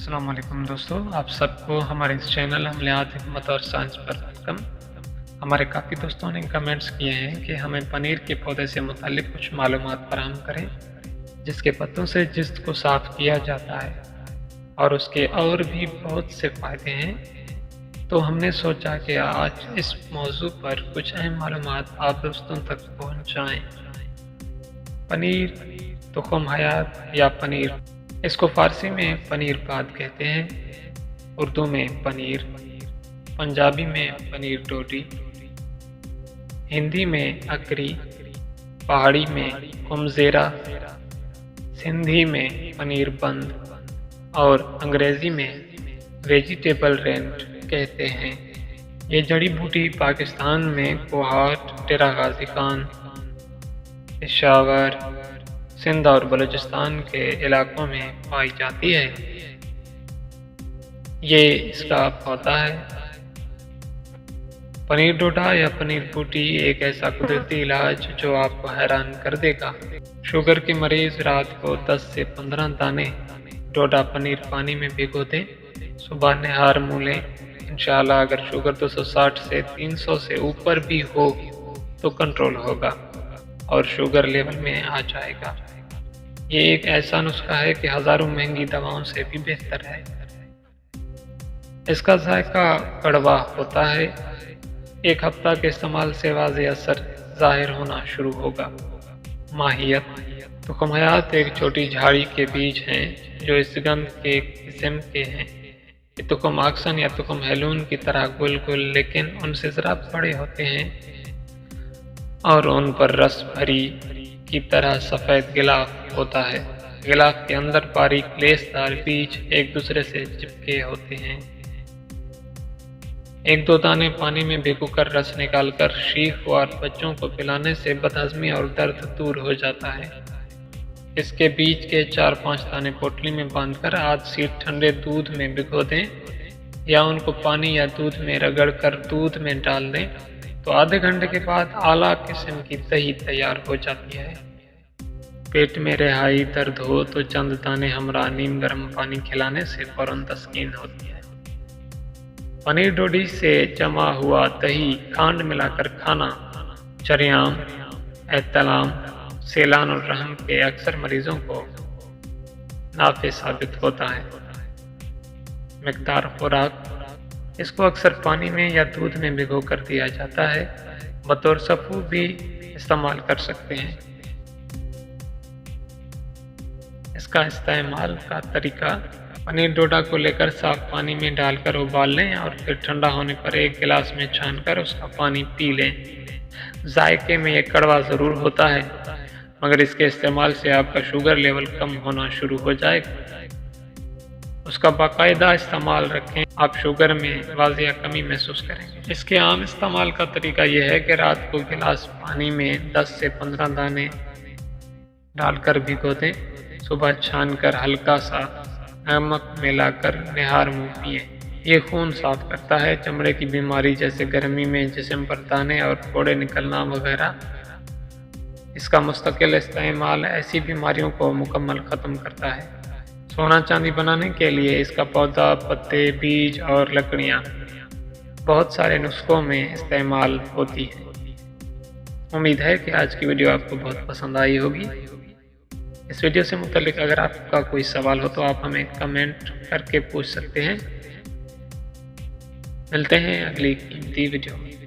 अस्सलाम वालेकुम दोस्तों, आप सबको हमारे इस चैनल अमलियात हिकमत और साइंस पर वेलकम। हमारे काफ़ी दोस्तों ने कमेंट्स किए हैं कि हमें पनीर के पौधे से मुतालिक कुछ मालूमात फराहम करें, जिसके पत्तों से जिस्म को साफ़ किया जाता है और उसके और भी बहुत से फ़ायदे हैं। तो हमने सोचा कि आज इस मौजू पर कुछ अहम मालूमात आप दोस्तों तक पहुँचाएँ। पनीर, तुख़्म हयात या पनीर, इसको फ़ारसी में पनीर पाद कहते हैं, उर्दू में पनीर, पंजाबी में पनीर डोडी, हिंदी में अकरी, पहाड़ी में कुमज़ेरा, सिंधी में पनीर बंद और अंग्रेज़ी में वेजिटेबल रेंट कहते हैं। ये जड़ी बूटी पाकिस्तान में कोहाट, डेरा गाज़ी खान, पेशावर, सिंध और बलूचिस्तान के इलाकों में पाई जाती है। ये इसका पौधा है। पनीर डोडा या पनीर बूटी एक ऐसा कुदरती इलाज जो आपको हैरान कर देगा। शुगर के मरीज रात को 10 से 15 दाने डोडा पनीर पानी में भिगो दें, सुबह नहार मुँह लें। इंशाअल्लाह अगर शुगर 260 से 300 से ऊपर भी हो तो कंट्रोल होगा और शुगर लेवल में आ जाएगा। ये एक ऐसा नुस्खा है कि हज़ारों महंगी दवाओं से भी बेहतर है। इसका जायका कड़वा होता है। एक हफ्ता के इस्तेमाल से वाज़ेह असर ज़ाहिर होना शुरू होगा। माहियत, तुख़्म हयात एक छोटी झाड़ी के बीज हैं जो इस गंध के किस्म के हैं। ये तुख़्म आक्सन या तुख़्म हेलून की तरह गुल लेकिन उनसे ज़रा बड़े होते हैं और उन पर रस भरी की तरह सफ़ेद गिलाफ होता है। गिलाफ के अंदर बारीक लेसदार बीज एक दूसरे से चिपके होते हैं। 1-2 दाने पानी में भिगोकर रस निकालकर शीख और बच्चों को पिलाने से बदहज़मी और दर्द दूर हो जाता है। इसके बीज के 4-5 दाने पोटली में बांधकर आध सीट ठंडे दूध में भिगो दें या उनको पानी या दूध में रगड़कर दूध में डाल दें तो आधे घंटे के बाद आला किस्म की दही तैयार हो जाती है। पेट में रिहाई दर्द हो तो चंद दाने हमरा नीम गर्म पानी खिलाने से फौरन तस्कीन होती है। पनीर डोडी से जमा हुआ दही खांड मिलाकर खाना चर्याम, एहतलाम, सेलान और रहम के अक्सर मरीजों को नाफे साबित होता है। मिकदार खुराक, इसको अक्सर पानी में या दूध में भिगो कर दिया जाता है। बतौर सफ़ू भी इस्तेमाल कर सकते हैं। इसका इस्तेमाल का तरीका, पनीर डोडा को लेकर साफ पानी में डालकर उबाल लें और फिर ठंडा होने पर एक गिलास में छानकर उसका पानी पी लें। जायके में ये कड़वा ज़रूर होता है मगर इसके इस्तेमाल से आपका शुगर लेवल कम होना शुरू हो जाएगा। उसका बाकायदा इस्तेमाल रखें, आप शुगर में वाज़ेह कमी महसूस करेंगे। इसके आम इस्तेमाल का तरीका यह है कि रात को गिलास पानी में 10 से 15 दाने डालकर भिगो दें, सुबह छानकर हल्का सा नमक मिलाकर निहार मुँह पिएँ। ये खून साफ करता है। चमड़े की बीमारी जैसे गर्मी में जिस्म पर दाने और फोड़े निकलना वगैरह। इसका मुस्तकिल इस्तेमाल ऐसी बीमारियों को मुकम्मल ख़त्म करता है। सोना चांदी बनाने के लिए इसका पौधा, पत्ते, बीज और लकड़ियाँ बहुत सारे नुस्खों में इस्तेमाल होती हैं। उम्मीद है कि आज की वीडियो आपको बहुत पसंद आई होगी। इस वीडियो से मुतल्लिक अगर आपका कोई सवाल हो तो आप हमें कमेंट करके पूछ सकते हैं। मिलते हैं अगली कीमती वीडियो में।